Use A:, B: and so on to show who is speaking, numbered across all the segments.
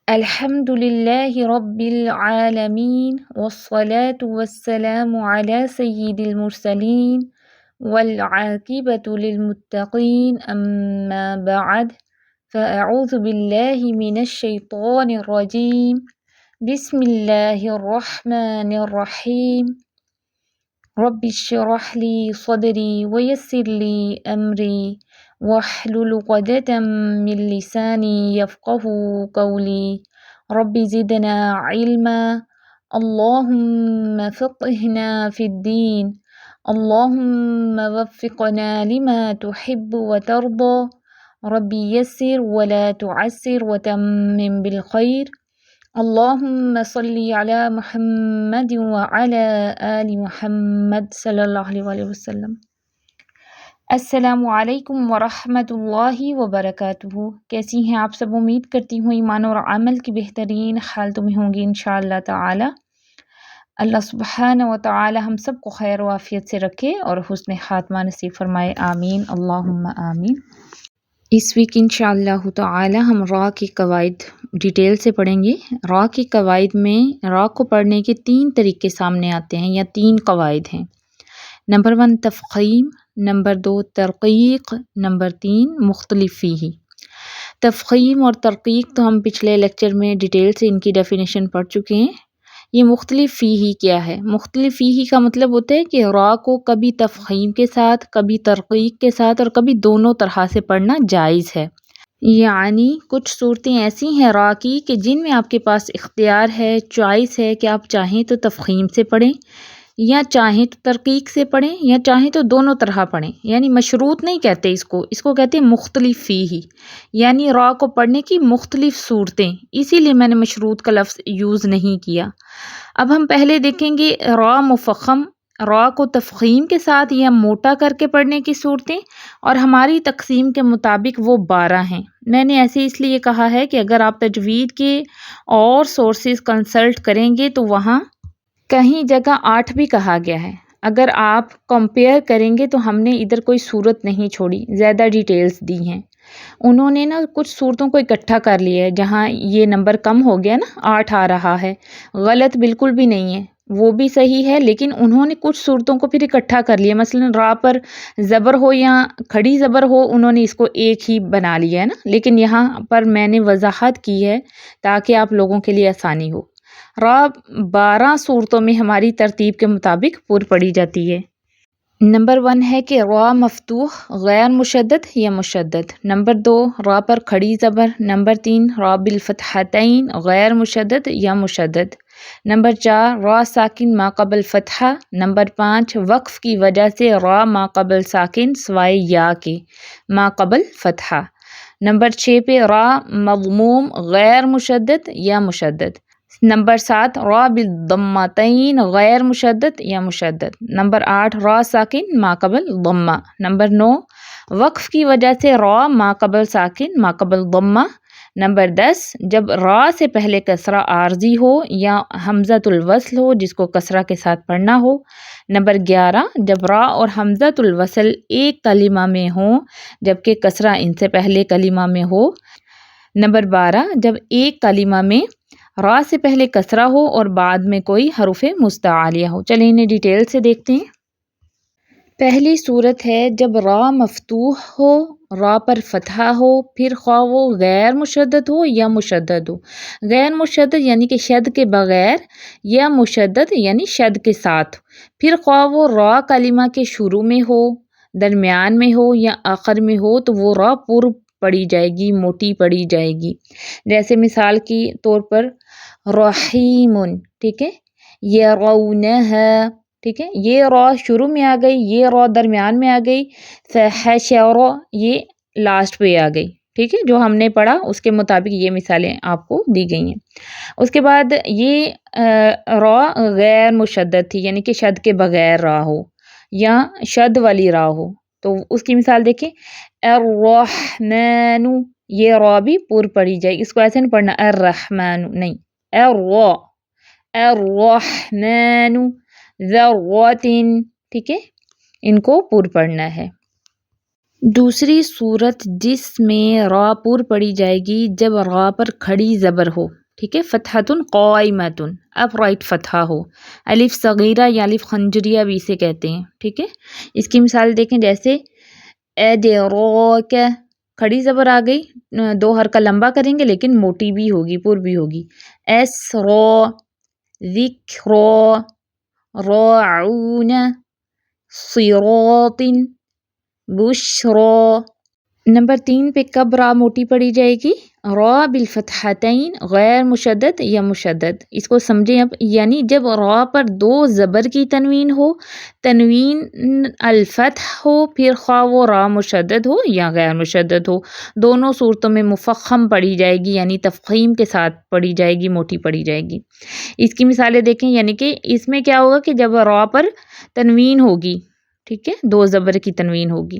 A: الحمد لله رب العالمين والصلاة والسلام على سيد المرسلين والعاقبة للمتقين أما بعد فأعوذ بالله من الشيطان الرجيم بسم الله الرحمن الرحيم رب اشرح لي صدري ويسر لي أمري واحلل عقدة من لساني يفقه قولي رب زدنا علما اللهم فقهنا في الدين اللهم وفقنا لما تحب وترضى رب يسر ولا تعسر وتمم بالخير اللهم صل على محمد وعلى آل محمد صلی اللہ علیہ وسلم۔ السلام علیکم ورحمۃ اللہ وبرکاتہ۔ کیسی ہیں آپ سب؟ امید کرتی ہوں ایمان اور عمل کی بہترین حالتوں میں ہوں گی انشاءاللہ تعالی۔ اللہ سبحانہ و تعالی ہم سب کو خیر و عافیت سے رکھے اور حسن خاتمہ نصیب فرمائے، آمین اللہم آمین۔ اس ویک انشاءاللہ تعالی ہم را کے قواعد ڈیٹیل سے پڑھیں گے۔ را کے قواعد میں را کو پڑھنے کے 3 طریقے سامنے آتے ہیں یا 3 قواعد ہیں۔ نمبر 1 تفخیم، نمبر 2 ترقیق، نمبر 3 مختلف فیہ۔ تفخیم اور ترقیق تو ہم پچھلے لیکچر میں ڈیٹیل سے ان کی ڈیفینیشن پڑھ چکے ہیں۔ یہ مختلف فیہ کیا ہے؟ مختلف فیہ کا مطلب ہوتا ہے کہ را کو کبھی تفخیم کے ساتھ، کبھی ترقیق کے ساتھ اور کبھی دونوں طرح سے پڑھنا جائز ہے۔ یعنی کچھ صورتیں ایسی ہیں را کی کہ جن میں آپ کے پاس اختیار ہے، چوائس ہے کہ آپ چاہیں تو تفخیم سے پڑھیں یا چاہیں تو ترقیق سے پڑھیں یا چاہیں تو دونوں طرح پڑھیں، یعنی مشروط نہیں کہتے اس کو کہتے ہیں مختلف فیہ، یعنی را کو پڑھنے کی مختلف صورتیں، اسی لیے میں نے مشروط کا لفظ یوز نہیں کیا۔ اب ہم پہلے دیکھیں گے را مفخم، را کو تفخیم کے ساتھ یا موٹا کر کے پڑھنے کی صورتیں، اور ہماری تقسیم کے مطابق وہ 12 ہیں۔ میں نے ایسے اس لیے کہا ہے کہ اگر آپ تجوید کے اور سورسز کنسلٹ کریں گے تو وہاں کہیں جگہ 8 بھی کہا گیا ہے۔ اگر آپ کمپیئر کریں گے تو ہم نے ادھر کوئی صورت نہیں چھوڑی، زیادہ ڈیٹیلز دی ہیں۔ انہوں نے کچھ صورتوں کو اکٹھا کر لیا ہے، جہاں یہ نمبر کم ہو گیا 8 آ رہا ہے، غلط بالکل بھی نہیں ہے، وہ بھی صحیح ہے، لیکن انہوں نے کچھ صورتوں کو پھر اکٹھا کر لیا۔ مثلا را پر زبر ہو یا کھڑی زبر ہو، انہوں نے اس کو ایک ہی بنا لیا ہے لیکن یہاں پر میں نے وضاحت کی ہے تاکہ آپ لوگوں کے لیے آسانی ہو۔ را 12 صورتوں میں ہماری ترتیب کے مطابق پر پڑھی جاتی ہے۔ نمبر 1 ہے کہ را مفتوح غیر مشدد یا مشدد۔ نمبر 2 را پر کھڑی زبر۔ نمبر 3 را بالفتحتین غیر مشدد یا مشدد۔ نمبر 4 را ساکن ما قبل فتحہ۔ نمبر 5 وقف کی وجہ سے را ما قبل ساکن سوائے یا کے ما قبل فتحہ۔ نمبر 6 پہ را مضموم غیر مشدد یا مشدد۔ نمبر 7 را بالضمتین غیر مشدد یا مشدد۔ نمبر 8 را ساکن ما قبل ضمہ۔ نمبر 9 وقف کی وجہ سے را ما قبل ساکن ما قبل ضمہ۔ نمبر 10 جب را سے پہلے کسرہ عارضی ہو یا حمزۃ الوصل ہو جس کو کسرہ کے ساتھ پڑھنا ہو۔ نمبر 11 جب را اور حمزۃ الوصل ایک کلمہ میں ہوں جبکہ کسرہ ان سے پہلے کلمہ میں ہو۔ نمبر 12 جب ایک کلمہ میں را سے پہلے کسرہ ہو اور بعد میں کوئی حروف مستعلیہ ہو۔ چلیں انہیں ڈیٹیل سے دیکھتے ہیں۔ پہلی صورت ہے جب را مفتوح ہو، را پر فتحہ ہو، پھر خواہ وہ غیر مشدد ہو یا مشدد ہو۔ غیر مشدد یعنی کہ شد کے بغیر، یا مشدد یعنی شد کے ساتھ۔ پھر خواہ وہ را کلمہ کے شروع میں ہو، درمیان میں ہو یا آخر میں ہو تو وہ را پر پڑھی جائے گی، موٹی پڑھی جائے گی۔ جیسے مثال کی طور پر رحیم، ٹھیک ہے، یرونہا، ٹھیک ہے، یہ را شروع میں آ گئی، یہ را درمیان میں آ گئی، فحشر یہ لاسٹ پہ آ گئی، ٹھیک ہے، جو ہم نے پڑھا اس کے مطابق یہ مثالیں آپ کو دی گئی ہیں۔ اس کے بعد یہ را غیر مشدد تھی، یعنی کہ شد کے بغیر را ہو یا شد والی را ہو، تو اس کی مثال دیکھیں الرحمن، یہ را بھی پر پڑھی جائے گی، اس کو ایسے نہیں پڑھنا الرحمن، نہیں، الرحمن ذرۃ، ٹھیک ہے، ان کو پر پڑھنا ہے۔ دوسری صورت جس میں را پر پڑھی جائے گی جب را پر کھڑی زبر ہو، ٹھیک ہے. فتحتن قائمتن اب رائٹ فتحہ ہو. الف صغیرہ یا الف خنجریہ بھی اسے کہتے ہیں. ٹھیک ہے. اس کی مثال دیکھیں جیسے ادراک کھڑی زبر آ گئی، دو حرکہ لمبا کریں گے لیکن موٹی بھی ہوگی، پر بھی ہوگی. اسرا ذکرا راعون صراط بشرا. نمبر 3 پہ کب را موٹی پڑی جائے گی؟ را بالفتحتین غیر مشدد یا مشدد. اس کو سمجھیں اب، یعنی جب را پر دو زبر کی تنوین ہو، تنوین الفتح ہو، پھر خواہ وہ را مشدد ہو یا غیر مشدد ہو، دونوں صورتوں میں مفخم پڑھی جائے گی، یعنی تفخیم کے ساتھ پڑھی جائے گی، موٹی پڑھی جائے گی. اس کی مثالیں دیکھیں، یعنی کہ اس میں کیا ہوگا کہ جب را پر تنوین ہوگی، ٹھیک ہے، دو زبر کی تنوین ہوگی،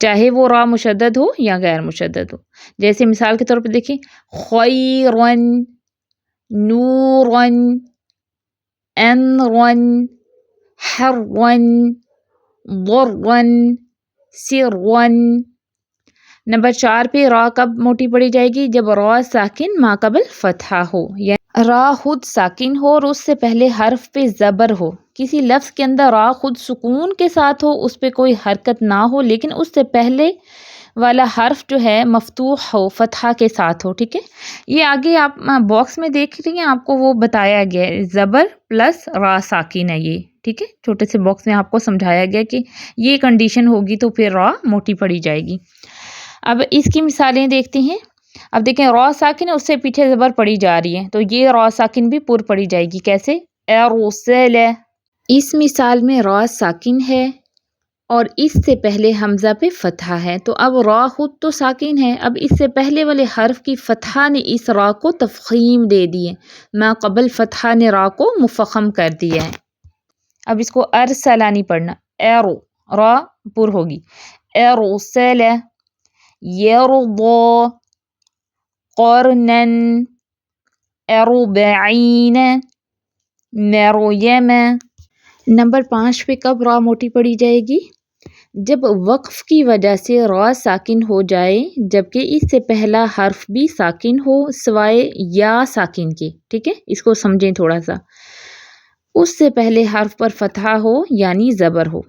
A: چاہے وہ را مشدد ہو یا غیر مشدد ہو. جیسے مثال کے طور پہ دیکھیں، خیرن نورن انرن حرن ضرن سرن. نمبر 4 پہ را کب موٹی پڑی جائے گی؟ جب را ساکن ما قبل فتحہ ہو، یعنی را خود ساکن ہو اور اس سے پہلے حرف پہ زبر ہو. کسی لفظ کے اندر را خود سکون کے ساتھ ہو، اس پہ کوئی حرکت نہ ہو، لیکن اس سے پہلے والا حرف جو ہے مفتوح ہو، فتحہ کے ساتھ ہو. ٹھیک ہے. یہ آگے آپ باکس میں دیکھ رہی ہیں، آپ کو وہ بتایا گیا ہے، زبر پلس را ساکن ہے یہ. ٹھیک ہے. چھوٹے سے باکس میں آپ کو سمجھایا گیا کہ یہ کنڈیشن ہوگی تو پھر را موٹی پڑی جائے گی. اب اس کی مثالیں دیکھتے ہیں. اب دیکھیں، را ساکن ہے، اس سے پیچھے زبر پڑی جا رہی ہے، تو یہ را ساکن بھی پر پڑی جائے گی. کیسے؟ ارسل. اس مثال میں را ساکن ہے اور اس سے پہلے حمزہ پہ فتحہ ہے، تو اب را خود تو ساکن ہے، اب اس سے پہلے والے حرف کی فتحہ نے اس را کو تفخیم دے دی ہے، ما قبل فتحہ نے را کو مفخم کر دیا ہے. اب اس کو ارسلہ نہیں پڑھنا، ایرو را پر ہوگی. ارسل یرضا قرنن اربعین مریم. نمبر 5 پہ کب را موٹی پڑی جائے گی؟ جب وقف کی وجہ سے را ساکن ہو جائے جبکہ اس سے پہلا حرف بھی ساکن ہو سوائے یا ساکن کے. ٹھیک ہے. اس کو سمجھیں تھوڑا سا. اس سے پہلے حرف پر فتحہ ہو یعنی زبر ہو.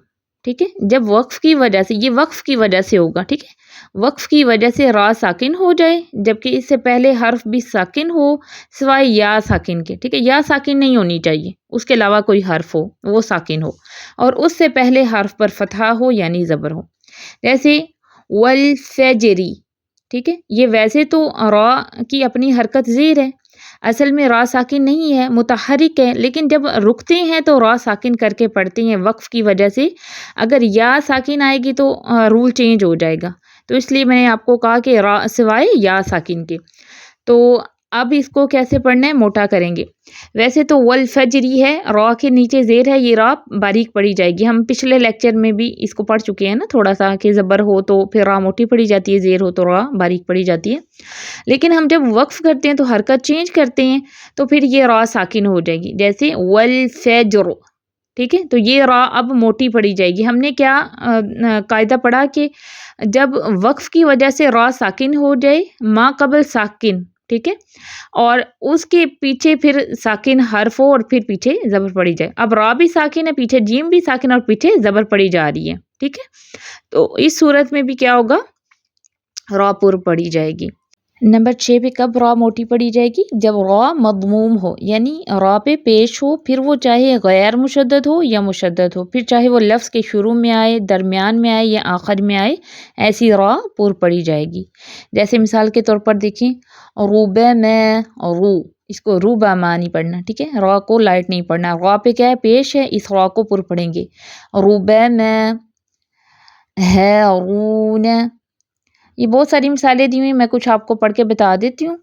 A: ٹھیک ہے. جب وقف کی وجہ سے، یہ وقف کی وجہ سے ہوگا، ٹھیک ہے، وقف کی وجہ سے را ساکن ہو جائے جبکہ اس سے پہلے حرف بھی ساکن ہو سوائے یا ساکن کے. ٹھیک ہے. یا ساکن نہیں ہونی چاہیے، اس کے علاوہ کوئی حرف ہو وہ ساکن ہو، اور اس سے پہلے حرف پر فتحہ ہو یعنی زبر ہو. جیسے والفجری. ٹھیک ہے. یہ ویسے تو را کی اپنی حرکت زیر ہے، اصل میں را ساکن نہیں ہے، متحرک ہے، لیکن جب رکتے ہیں تو را ساکن کر کے پڑھتے ہیں وقف کی وجہ سے. اگر یا ساکن آئے گی تو رول چینج ہو جائے گا، تو اس لیے میں نے آپ کو کہا کہ را سوائے یا ساکن کے. تو اب اس کو کیسے پڑھنا ہے؟ موٹا کریں گے. ویسے تو والفجری ہے، را کے نیچے زیر ہے، یہ را باریک پڑھی جائے گی. ہم پچھلے لیکچر میں بھی اس کو پڑھ چکے ہیں نا تھوڑا سا، کہ زبر ہو تو پھر را موٹی پڑھی جاتی ہے، زیر ہو تو را باریک پڑھی جاتی ہے. لیکن ہم جب وقف کرتے ہیں تو حرکت چینج کرتے ہیں تو پھر یہ را ساکن ہو جائے گی. جیسے والفجر. ٹھیک ہے. تو یہ را اب موٹی پڑھی جائے گی. ہم نے کیا قاعدہ پڑھا کہ جب وقف کی وجہ سے را ساکن ہو جائے ما قبل ساکن، ٹھیک ہے، اور اس کے پیچھے پھر ساکن حرف ہو اور پھر پیچھے زبر پڑی جائے. اب را بھی ساکن ہے، پیچھے جیم بھی ساکن اور پیچھے زبر پڑی جا رہی ہے. ٹھیک ہے. تو اس صورت میں بھی کیا ہوگا؟ را پر پڑی جائے گی. نمبر 6 پہ کب را موٹی پڑی جائے گی؟ جب را مضموم ہو، یعنی را پہ پیش ہو، پھر وہ چاہے غیر مشدد ہو یا مشدد ہو، پھر چاہے وہ لفظ کے شروع میں آئے، درمیان میں آئے یا آخر میں آئے، ایسی را پر پڑی جائے گی. جیسے مثال کے طور پر دیکھیں، روبہ میں رو، اس کو روبہ ما نہیں پڑھنا. ٹھیک ہے. را کو لائٹ نہیں پڑھنا. را پہ کیا ہے؟ پیش ہے، اس را کو پر پڑھیں گے. روبہ میں ہارون. یہ بہت ساری مثالیں دی ہوئی ہیں، میں کچھ آپ کو پڑھ کے بتا دیتی ہوں.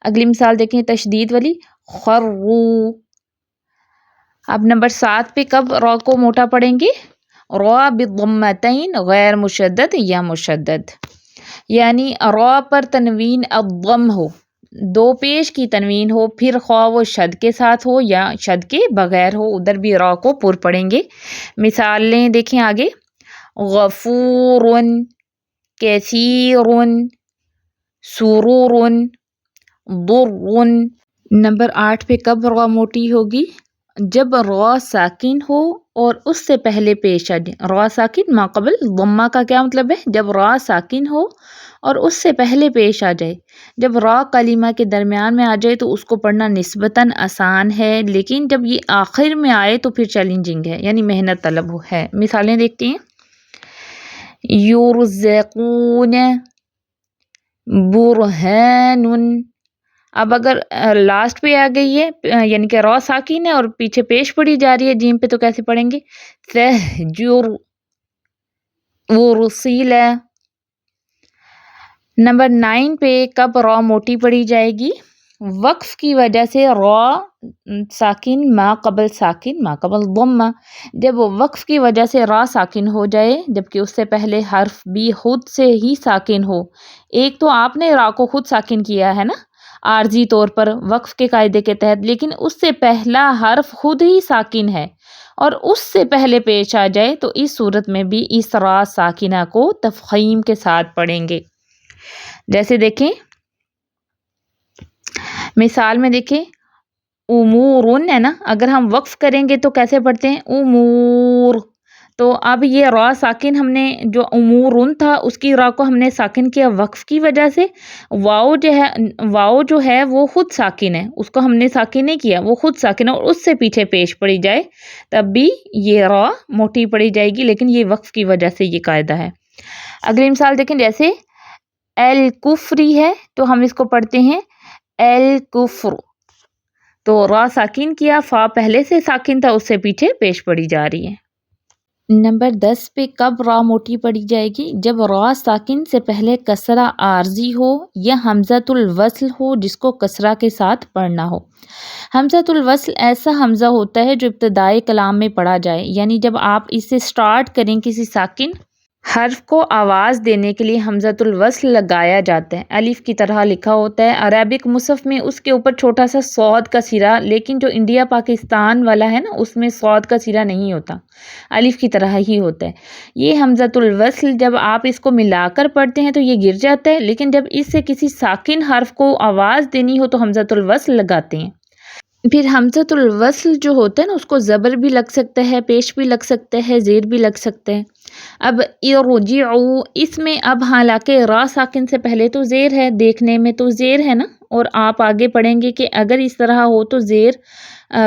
A: اگلی مثال دیکھیں، تشدید والی، خرو. اب نمبر 7 پہ کب را کو موٹا پڑھیں گے؟ را بالضمتین غیر مشدد یا مشدد، یعنی را پر تنوین الضم ہو، دو پیش کی تنوین ہو، پھر خواہ وہ شد کے ساتھ ہو یا شد کے بغیر ہو، ادھر بھی را کو پر پڑھیں گے. مثالیں دیکھیں آگے، غفور، کثیر، سرور، ضر. نمبر 8 پہ کب را موٹی ہوگی؟ جب را ساکن ہو اور اس سے پہلے پیش آ جائے. را ساکن ما قبل ضمہ کا کیا مطلب ہے؟ جب را ساکن ہو اور اس سے پہلے پیش آ جائے. جب را کلمہ کے درمیان میں آ جائے تو اس کو پڑھنا نسبتاً آسان ہے، لیکن جب یہ آخر میں آئے تو پھر چیلنجنگ ہے، یعنی محنت طلب ہے. مثالیں دیکھتے ہیں. یرزقون، برہان. اب اگر لاسٹ پہ آ گئی ہے یعنی کہ را ساکن ہے اور پیچھے پیش پڑھی جا رہی ہے جیم پہ، تو کیسے پڑھیں گے؟ فہجر، ورسل. نمبر 9 پہ کب را موٹی پڑھی جائے گی؟ وقف کی وجہ سے را ساکن ما قبل ضمہ. جب وقف کی وجہ سے را ساکن ہو جائے جبکہ اس سے پہلے حرف بھی خود سے ہی ساکن ہو. ایک تو آپ نے را کو خود ساکن کیا ہے نا عارضی طور پر وقف کے قاعدے کے تحت، لیکن اس سے پہلا حرف خود ہی ساکن ہے اور اس سے پہلے پیش آ جائے تو اس صورت میں بھی اس را ساکنہ کو تفخیم کے ساتھ پڑھیں گے. جیسے دیکھیں مثال میں دیکھیں امورن ہے نا، اگر ہم وقف کریں گے تو کیسے پڑھتے ہیں؟ امور. تو اب یہ را ساکن ہم نے جو امورن تھا اس کی را کو ہم نے ساکن کیا وقف کی وجہ سے. واؤ جو ہے وہ خود ساکن ہے، اس کو ہم نے ساکن نہیں کیا، وہ خود ساکن ہے اور اس سے پیچھے پیش پڑی جائے تب بھی یہ را موٹی پڑی جائے گی، لیکن یہ وقف کی وجہ سے یہ قاعدہ ہے. اگلی مثال دیکھیں. جیسے الکفری ہے تو ہم اس کو پڑھتے ہیں الکفر. تو را ساکن کیا، فا پہلے سے ساکن تھا، اس سے پیچھے پیش پڑی جا رہی ہے. نمبر 10 پہ کب را موٹی پڑی جائے گی؟ جب را ساکن سے پہلے کسرہ عارضی ہو یا حمزۃ الوصل ہو جس کو کسرہ کے ساتھ پڑھنا ہو. حمزۃ الوصل ایسا حمزہ ہوتا ہے جو ابتدائی کلام میں پڑھا جائے، یعنی جب آپ اسے سٹارٹ کریں کسی ساکن حرف کو آواز دینے کے لیے حمزۃ الوصل لگایا جاتا ہے. الف کی طرح لکھا ہوتا ہے عربک مصحف میں، اس کے اوپر چھوٹا سا صاد کا سرا، لیکن جو انڈیا پاکستان والا ہے نا اس میں صاد کا سرا نہیں ہوتا، الف کی طرح ہی ہوتا ہے. یہ حمزۃ الوصل جب آپ اس کو ملا کر پڑھتے ہیں تو یہ گر جاتا ہے، لیکن جب اس سے کسی ساکن حرف کو آواز دینی ہو تو حمزۃ الوصل لگاتے ہیں. پھر حمزۃ الوصل جو ہوتا ہے نا اس کو زبر بھی لگ سکتا ہے، پیش بھی لگ سکتا ہے، زیر بھی لگ سکتا ہے. اب ارجعوا، اس میں اب حالانکہ را ساکن سے پہلے تو زیر ہے، دیکھنے میں تو زیر ہے نا، اور آپ آگے پڑھیں گے کہ اگر اس طرح ہو تو زیر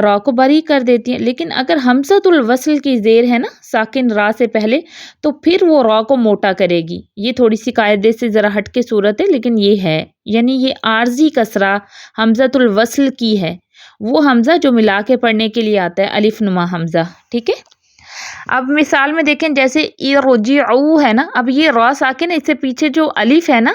A: را کو بری کر دیتی ہے، لیکن اگر حمزۃ الوصل کی زیر ہے نا ساکن را سے پہلے تو پھر وہ را کو موٹا کرے گی. یہ تھوڑی سی قاعدے سے ذرا ہٹ کے صورت ہے، لیکن یہ ہے، یعنی یہ عارضی کسرہ حمزۃ الوصل کی ہے، وہ حمزہ جو ملا کے پڑھنے کے لیے آتا ہے الف نما حمزہ. ٹھیک ہے. اب مثال میں دیکھیں جیسے ارجعوا ہے نا، اب یہ را ساکن ہے، اس سے پیچھے جو الف ہے نا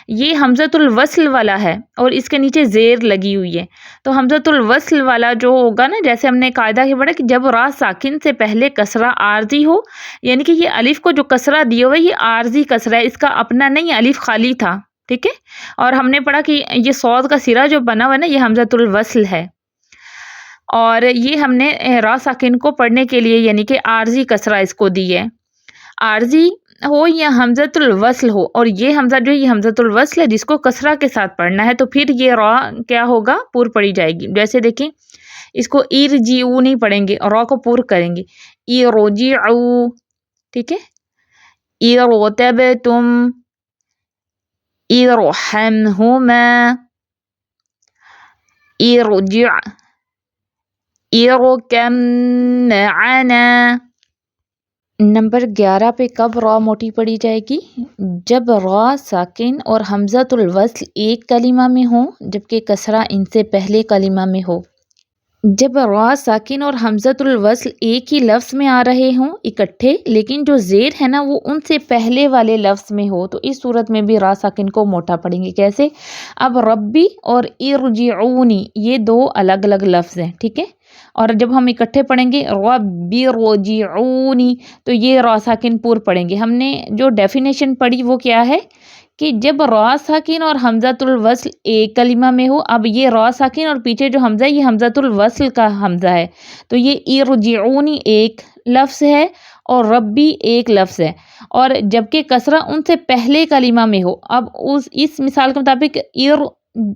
A: یہ حمزۃ الوصل والا ہے اور اس کے نیچے زیر لگی ہوئی ہے. تو حمزۃ الوصل والا جو ہوگا نا، جیسے ہم نے قاعدہ یہ پڑھا کہ جب را ساکن سے پہلے کسرہ عارضی ہو، یعنی کہ یہ الف کو جو کسرہ دیا ہوا ہے یہ عارضی کسرہ ہے، اس کا اپنا نہیں، الف خالی تھا. ٹھیک ہے. اور ہم نے پڑھا کہ یہ صاد کا سرا جو بنا ہوا ہے نا یہ حمزۃ الوصل ہے، اور یہ ہم نے را ساکن کو پڑھنے کے لیے یعنی کہ عارضی کسرہ اس کو دی ہے. عارضی ہو یا حمزۃ الوصل ہو، اور یہ حمزہ جو ہے یہ حمزۃ الوصل ہے جس کو کسرہ کے ساتھ پڑھنا ہے، تو پھر یہ را کیا ہوگا؟ پور پڑھی جائے گی. جیسے دیکھیں اس کو ارجعوا نہیں پڑھیں گے، را کو پور کریں گے ارجعوا. ٹھیک ہے. ارتبتم، ارحمہما، ارجع، ارکم معنا. نمبر 11 پہ کب را موٹی پڑھی جائے گی؟ جب را ساکن اور حمزۃ الوصل ایک کلمہ میں ہوں جبکہ کسرہ ان سے پہلے کلمہ میں ہو. جب را ساکن اور حمزۃ الوصل ایک ہی لفظ میں آ رہے ہوں اکٹھے، لیکن جو زیر ہے نا وہ ان سے پہلے والے لفظ میں ہو، تو اس صورت میں بھی را ساکن کو موٹا پڑھیں گے. کیسے؟ اب ربی اور ارجعونی یہ دو الگ الگ لفظ ہیں. ٹھیک ہے. اور جب ہم اکٹھے پڑھیں گے ربی ارجعونی تو یہ را ساکن پور پڑھیں گے. ہم نے جو ڈیفینیشن پڑھی وہ کیا ہے کہ جب را ساکن اور حمزۃ الوصل ایک کلمہ میں ہو، اب یہ را ساکن اور پیچھے جو حمزہ ہے یہ حمزۃ الوصل کا حمزہ ہے، تو یہ ارجعونی ایک لفظ ہے اور ربی ایک لفظ ہے، اور جبکہ کسرہ ان سے پہلے کلمہ میں ہو. اب اس مثال کے مطابق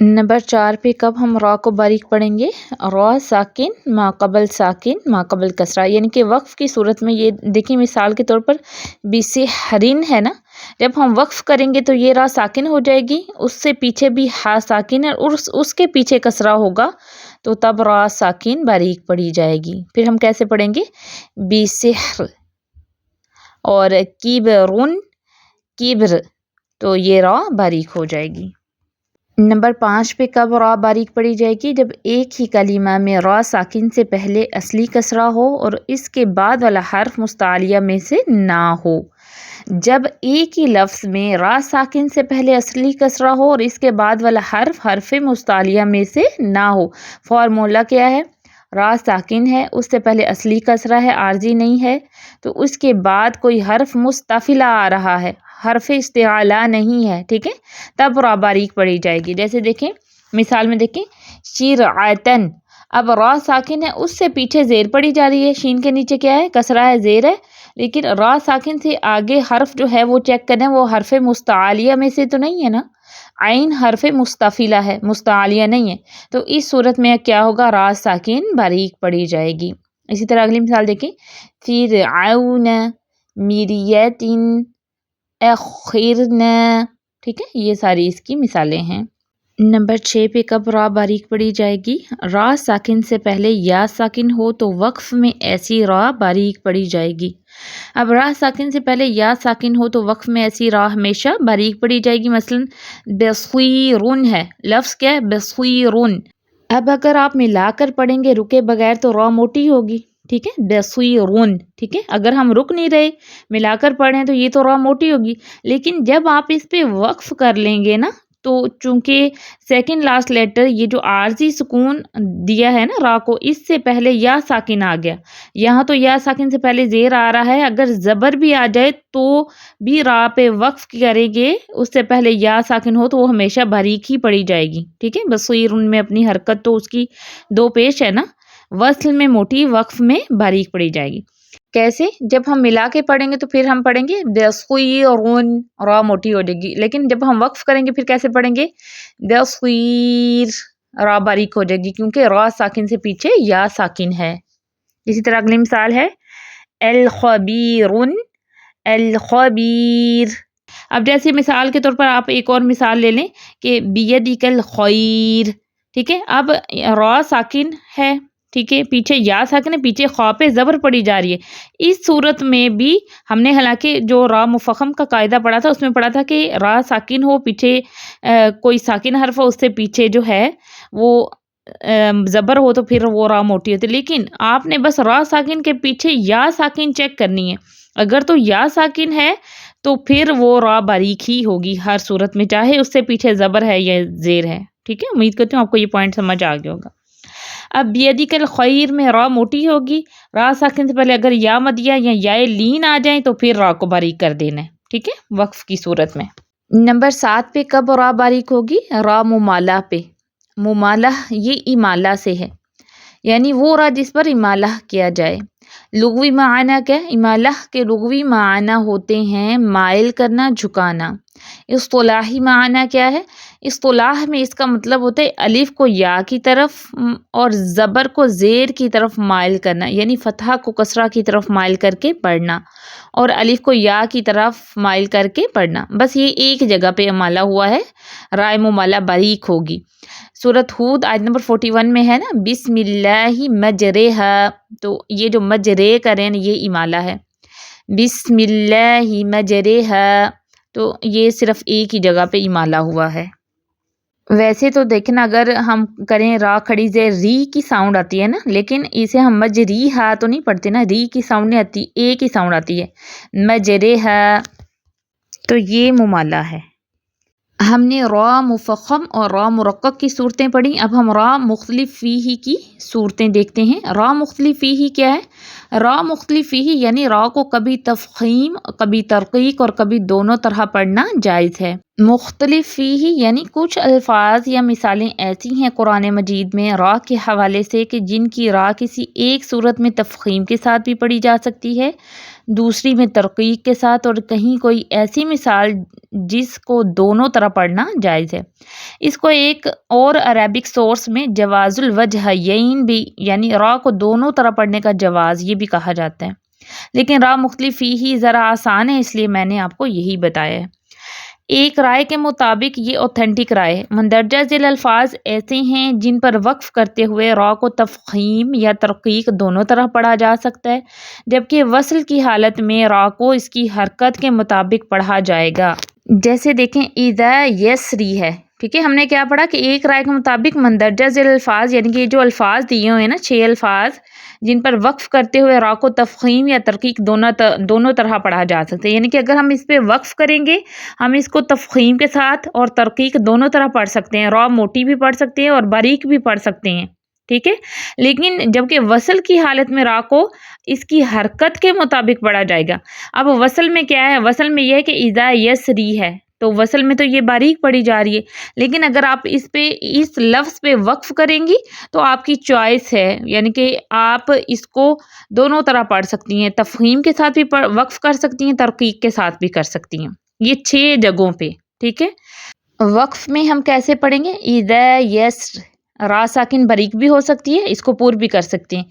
A: نمبر 4 پہ کب ہم را کو باریک پڑھیں گے؟ را ساکن ما قبل کسرہ، یعنی کہ وقف کی صورت میں یہ دیکھیں مثال کے طور پر بسحرن ہے نا، جب ہم وقف کریں گے تو یہ را ساکن ہو جائے گی، اس سے پیچھے بھی ہا ساکن ہے اور اس کے پیچھے کسرہ ہوگا تو تب را ساکن باریک پڑھی جائے گی۔ پھر ہم کیسے پڑھیں گے؟ بسحر اور کبر تو یہ را باریک ہو جائے گی۔ نمبر 5 پہ کب را باریک پڑھی جائے گی؟ جب ایک ہی کلمہ میں را ساکن سے پہلے اصلی کسرہ ہو اور اس کے بعد والا حرف مستعلیہ میں سے نہ ہو۔ جب ایک ہی لفظ میں را ساکن سے پہلے اصلی کسرہ ہو اور اس کے بعد والا حرف مستعلیہ میں سے نہ ہو۔ فارمولا کیا ہے؟ را ساکن ہے، اس سے پہلے اصلی کسرہ ہے، عارضی نہیں ہے، تو اس کے بعد کوئی حرف مستفیلہ آ رہا ہے، حرف استعلا نہیں ہے، ٹھیک ہے، تب را باریک پڑھی جائے گی۔ جیسے دیکھیں مثال میں دیکھیں شرعتن، اب را ساکن ہے، اس سے پیچھے زیر پڑھی جا رہی ہے، شین کے نیچے کیا ہے؟ کسرہ ہے، زیر ہے، لیکن را ساکن سے آگے حرف جو ہے وہ چیک کریں وہ حرف مستعلیہ میں سے تو نہیں ہے نا، عین حرف مستفیلہ ہے، مستعلیہ نہیں ہے، تو اس صورت میں کیا ہوگا؟ را ساکن باریک پڑھی جائے گی۔ اسی طرح اگلی مثال دیکھیں فرعون مریت اخرنا، ٹھیک ہے، یہ ساری اس کی مثالیں ہیں۔ نمبر 6 پہ کب را باریک پڑھی جائے گی؟ را ساکن سے پہلے یا ساکن ہو تو وقف میں ایسی را باریک پڑھی جائے گی۔ اب را ساکن سے پہلے یا ساکن ہو تو وقف میں ایسی را ہمیشہ باریک پڑھی جائے گی، مثلا بصیرن ہے، لفظ کیا ہے؟ بصیرن، اب اگر آپ ملا کر پڑھیں گے رکے بغیر تو را موٹی ہوگی، ٹھیک ہے، بصیرن، ٹھیک ہے، اگر ہم رک نہیں رہے ملا کر پڑھیں تو یہ تو را موٹی ہوگی، لیکن جب آپ اس پہ وقف کر لیں گے نا تو چونکہ سیکنڈ لاسٹ لیٹر یہ جو عارضی سکون دیا ہے نا را کو، اس سے پہلے یا ساکن آ گیا، یہاں تو یا ساکن سے پہلے زیر آ رہا ہے، اگر زبر بھی آ جائے تو بھی را پہ وقف کریں گے، اس سے پہلے یا ساکن ہو تو وہ ہمیشہ باریک ہی پڑھی جائے گی، ٹھیک ہے، بصیرن میں اپنی حرکت تو اس کی دو پیش ہے نا، وصل میں موٹی، وقف میں باریک پڑھی جائے گی۔ کیسے؟ جب ہم ملا کے پڑھیں گے تو پھر ہم پڑھیں گے بصیرن، را موٹی ہو جائے گی، لیکن جب ہم وقف کریں گے پھر کیسے پڑھیں گے؟ بصیر، را باریک ہو جائے گی کیونکہ را ساکن سے پیچھے یا ساکن ہے۔ اسی طرح اگلی مثال ہے الخبیرن الخبیر، اب جیسے مثال کے طور پر آپ ایک اور مثال لے لیں کہ بیدک الخیر، ٹھیک ہے، اب را ساکن ہے، ٹھیک ہے، پیچھے یا ساکن ہے، پیچھے خاء پہ زبر پڑی جا رہی ہے، اس صورت میں بھی ہم نے حالانکہ جو را مفخم کا قاعدہ پڑھا تھا اس میں پڑھا تھا کہ را ساکن ہو، پیچھے کوئی ساکن حرف ہو، اس سے پیچھے جو ہے وہ زبر ہو تو پھر وہ را موٹی ہوتی، لیکن آپ نے بس را ساکن کے پیچھے یا ساکن چیک کرنی ہے، اگر تو یا ساکن ہے تو پھر وہ را باریک ہی ہوگی ہر صورت میں، چاہے اس سے پیچھے زبر ہے یا زیر ہے، ٹھیک ہے، امید کرتی ہوں آپ کو یہ پوائنٹ سمجھ آ گیا ہوگا۔ اب بیدک الخیر میں را موٹی ہوگی، را ساکن سے پہلے اگر یا مدیہ یا یا لین آ جائیں تو پھر را کو باریک کر دینا ہے، ٹھیک ہے، وقف کی صورت میں۔ نمبر 7 پہ کب را باریک ہوگی؟ را ممالہ پہ، ممالہ یہ امالہ سے ہے، یعنی وہ را جس پر امالہ کیا جائے۔ لغوی معنی کیا ہے؟ امالہ کے لغوی معنی ہوتے ہیں مائل کرنا، جھکانا۔ اصطلاحی معنی کیا ہے؟ اصطلاح میں اس کا مطلب ہوتا ہے الف کو یا کی طرف اور زبر کو زیر کی طرف مائل کرنا، یعنی فتحہ کو کسرہ کی طرف مائل کر کے پڑھنا اور الف کو یا کی طرف مائل کر کے پڑھنا، بس یہ ایک جگہ پہ امالہ ہوا ہے، رائے ممالہ باریک ہوگی۔ سورۃ ہود آیت نمبر 41 میں ہے نا بسم اللہ مجریہا، تو یہ جو مجرے کریں یہ امالہ ہے، بسم اللہ مجریہا، تو یہ صرف ایک ہی جگہ پہ امالہ ہوا ہے۔ ویسے تو دیکھنا اگر ہم کریں را کھڑی زیر ری کی ساؤنڈ آتی ہے نا، لیکن اسے ہم مجریہا تو نہیں پڑھتے نا، ری کی ساؤنڈ نہیں آتی، ایک ہی ساؤنڈ آتی ہے، مجریہا، تو یہ ممالہ ہے۔ ہم نے را مفخم اور را مرقق کی صورتیں پڑھی، اب ہم را مختلف فیہ کی صورتیں دیکھتے ہیں۔ را مختلف فیہ کیا ہے؟ را مختلف فیہ یعنی را کو کبھی تفخیم، کبھی ترقیق اور کبھی دونوں طرح پڑھنا جائز ہے۔ مختلف فیہ یعنی کچھ الفاظ یا مثالیں ایسی ہیں قرآن مجید میں را کے حوالے سے کہ جن کی را کسی ایک صورت میں تفخیم کے ساتھ بھی پڑھی جا سکتی ہے، دوسری میں ترقیق کے ساتھ، اور کہیں کوئی ایسی مثال جس کو دونوں طرح پڑھنا جائز ہے۔ اس کو ایک اور عربک سورس میں جواز الوجہین بھی، یعنی را کو دونوں طرح پڑھنے کا جواز یہ بھی کہا جاتا ہے، لیکن را مختلف ہی ذرا آسان ہے، اس لیے میں نے آپ کو یہی بتایا ہے۔ ایک رائے کے مطابق یہ اوتھینٹک رائے ہے۔ مندرجہ ذیل الفاظ ایسے ہیں جن پر وقف کرتے ہوئے را کو تفخیم یا ترقیق دونوں طرح پڑھا جا سکتا ہے، جبکہ وصل کی حالت میں را کو اس کی حرکت کے مطابق پڑھا جائے گا۔ جیسے دیکھیں اذا یسری ہے، ٹھیک ہے، ہم نے کیا پڑھا کہ ایک رائے کے مطابق مندرجہ ذیل الفاظ، یعنی کہ جو الفاظ دیے ہوئے ہیں نا 6 الفاظ جن پر وقف کرتے ہوئے را کو تفخیم یا ترقیق دونوں طرح پڑھا جا سکتا ہے، یعنی کہ اگر ہم اس پہ وقف کریں گے ہم اس کو تفخیم کے ساتھ اور ترقیق دونوں طرح پڑھ سکتے ہیں، را موٹی بھی پڑھ سکتے ہیں اور باریک بھی پڑھ سکتے ہیں، ٹھیک ہے۔ لیکن جبکہ وصل کی حالت میں را کو اس کی حرکت کے مطابق پڑھا جائے گا۔ اب وصل میں کیا ہے؟ وصل میں یہ ہے کہ اذا یسری ہے، تو وصل میں تو یہ باریک پڑھی جا رہی ہے، لیکن اگر آپ اس لفظ پہ وقف کریں گی تو آپ کی چوائس ہے، یعنی کہ آپ اس کو دونوں طرح پڑھ سکتی ہیں، تفخیم کے ساتھ بھی وقف کر سکتی ہیں، ترقیق کے ساتھ بھی کر سکتی ہیں، یہ 6 جگہوں پہ، ٹھیک ہے۔ وقف میں ہم کیسے پڑھیں گے؟ اذا یسر، را ساکن باریک بھی ہو سکتی ہے، اس کو پور بھی کر سکتے ہیں،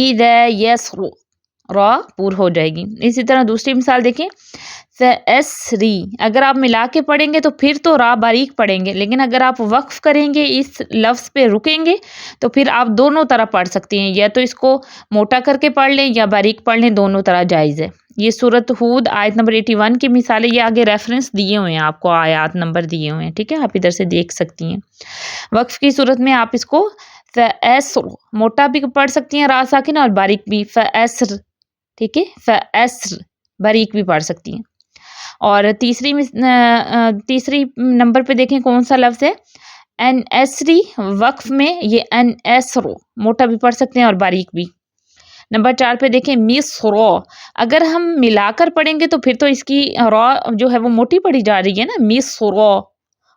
A: اذا یسر را پور ہو جائے گی۔ اسی طرح دوسری مثال دیکھیں فَأَسْرِي، اگر آپ ملا کے پڑھیں گے تو پھر تو را باریک پڑھیں گے، لیکن اگر آپ وقف کریں گے اس لفظ پہ رکیں گے تو پھر آپ دونوں طرح پڑھ سکتے ہیں، یا تو اس کو موٹا کر کے پڑھ لیں یا باریک پڑھ لیں، دونوں طرح جائز ہے۔ یہ سورۃ ہود آیت نمبر 81 کی مثال ہے، یہ آگے ریفرنس دیے ہوئے ہیں، آپ کو آیات نمبر دیے ہوئے ہیں، ٹھیک ہے، آپ ادھر سے دیکھ سکتی ہیں۔ وقف کی صورت میں آپ اس کو فَأَسْر موٹا بھی پڑھ سکتی ہیں را ساکن، اور باریک بھی فَأَسْر، ٹھیک ہے، فَأَسْر باریک بھی پڑھ سکتی ہیں۔ اور تیسری نمبر پہ دیکھیں کون سا لفظ ہے؟ ان ایسری، وقف میں یہ ان ایسرو موٹا بھی پڑھ سکتے ہیں اور باریک بھی۔ نمبر 4 پہ دیکھیں مصرو، اگر ہم ملا کر پڑھیں گے تو پھر تو اس کی را جو ہے وہ موٹی پڑھی جا رہی ہے نا، مصرو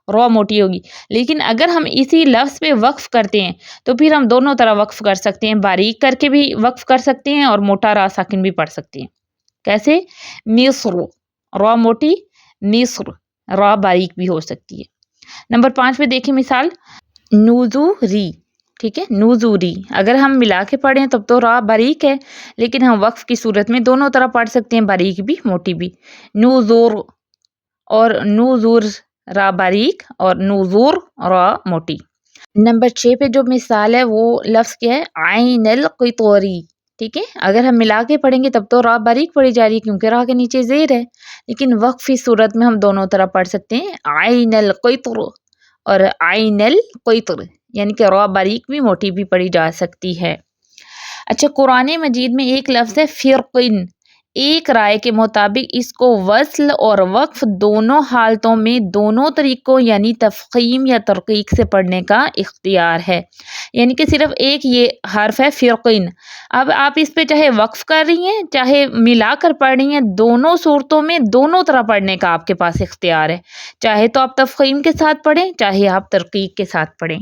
A: را موٹی ہوگی، لیکن اگر ہم اسی لفظ پہ وقف کرتے ہیں تو پھر ہم دونوں طرح وقف کر سکتے ہیں، باریک کر کے بھی وقف کر سکتے ہیں اور موٹا را ساکن بھی پڑھ سکتے ہیں۔ کیسے؟ مصر را موٹی، مصر را باریک بھی ہو سکتی ہے۔ نمبر 5 پہ دیکھیں مثال نوزوری، ٹھیک ہے، نوزوری، اگر ہم ملا کے پڑھیں تب تو را باریک ہے، لیکن ہم وقف کی صورت میں دونوں طرح پڑھ سکتے ہیں، باریک بھی موٹی بھی۔ نوزور اور نوزور را باریک اور نوزور را موٹی۔ نمبر 6 پہ جو مثال ہے وہ لفظ کیا ہے؟ عین القطوری، ٹھیک ہے، اگر ہم ملا کے پڑھیں گے تب تو را باریک پڑھی جا رہی ہے کیونکہ را کے نیچے زیر ہے، لیکن وقفی صورت میں ہم دونوں طرح پڑھ سکتے ہیں، عین القطر اور عین القطر، یعنی کہ را باریک بھی موٹی بھی پڑھی جا سکتی ہے۔ اچھا، قرآن مجید میں ایک لفظ ہے فرقن، ایک رائے کے مطابق اس کو وصل اور وقف دونوں حالتوں میں دونوں طریقوں یعنی تفخیم یا ترقیق سے پڑھنے کا اختیار ہے، یعنی کہ صرف ایک یہ حرف ہے فرقن، اب آپ اس پہ چاہے وقف کر رہی ہیں چاہے ملا کر پڑھ رہی ہیں، دونوں صورتوں میں دونوں طرح پڑھنے کا آپ کے پاس اختیار ہے، چاہے تو آپ تفخیم کے ساتھ پڑھیں چاہے آپ ترقیق کے ساتھ پڑھیں۔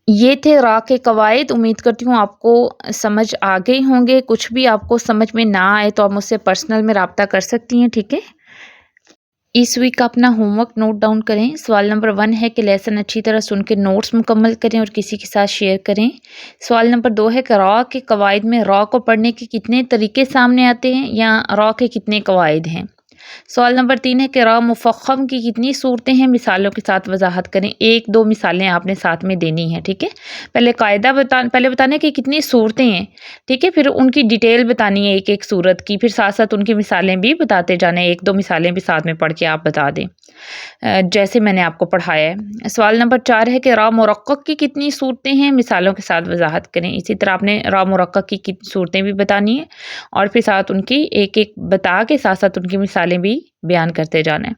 A: یہ تھے را کے قواعد، امید کرتی ہوں آپ کو سمجھ آ گئے ہوں گے، کچھ بھی آپ کو سمجھ میں نہ آئے تو آپ مجھ سے پرسنل میں رابطہ کر سکتی ہیں، ٹھیک ہے۔ اس ویک کا اپنا ہوم ورک نوٹ ڈاؤن کریں۔ سوال نمبر 1 ہے کہ لیسن اچھی طرح سن کے نوٹس مکمل کریں اور کسی کے ساتھ شیئر کریں۔ سوال نمبر 2 ہے کہ را کے قواعد میں را کو پڑھنے کے کتنے طریقے سامنے آتے ہیں یا را کے کتنے قواعد ہیں۔ سوال نمبر 3 ہے کہ را مفخم کی کتنی صورتیں ہیں، مثالوں کے ساتھ وضاحت کریں۔ 1-2 مثالیں آپ نے ساتھ میں دینی ہیں، ٹھیک ہے، پہلے قاعدہ پہلے بتانے کہ کتنی صورتیں ہیں، ٹھیک ہے، پھر ان کی ڈیٹیل بتانی ہے ایک ایک صورت کی، پھر ساتھ ساتھ ان کی مثالیں بھی بتاتے جانے، 1-2 مثالیں بھی ساتھ میں پڑھ کے آپ بتا دیں جیسے میں نے آپ کو پڑھایا ہے۔ سوال نمبر 4 ہے کہ را مرقق کی کتنی صورتیں ہیں، مثالوں کے ساتھ وضاحت کریں۔ اسی طرح آپ نے را مرقق کی صورتیں بھی بتانی ہیں اور پھر ساتھ ان کی ایک ایک بتا کے ساتھ ساتھ ان کی مثالیں بھی بیان کرتے جانا ہے۔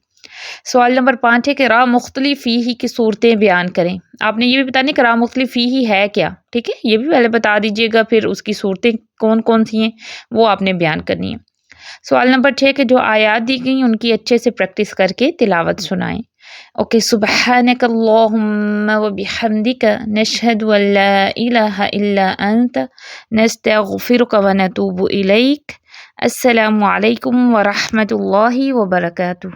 A: سوال نمبر 5 ہے کہ را مختلف فیہ کی صورتیں بیان کریں۔ آپ نے یہ بھی بتانی کہ را مختلف فیہ ہے کیا، ٹھیک ہے، یہ بھی پہلے بتا دیجیے گا، پھر اس کی صورتیں کون کون سی ہیں وہ آپ نے بیان کرنی ہے۔ سوال نمبر 6 کہ جو آیات دی گئی ان کی اچھے سے پریکٹس کر کے تلاوت سنائیں۔ اوکے، سبحانک اللہم وبحمدک نشہد ان لا الہ الا انت نستغفرک ونتوب الیک۔ السلام علیکم ورحمۃ اللہ وبرکاتہ.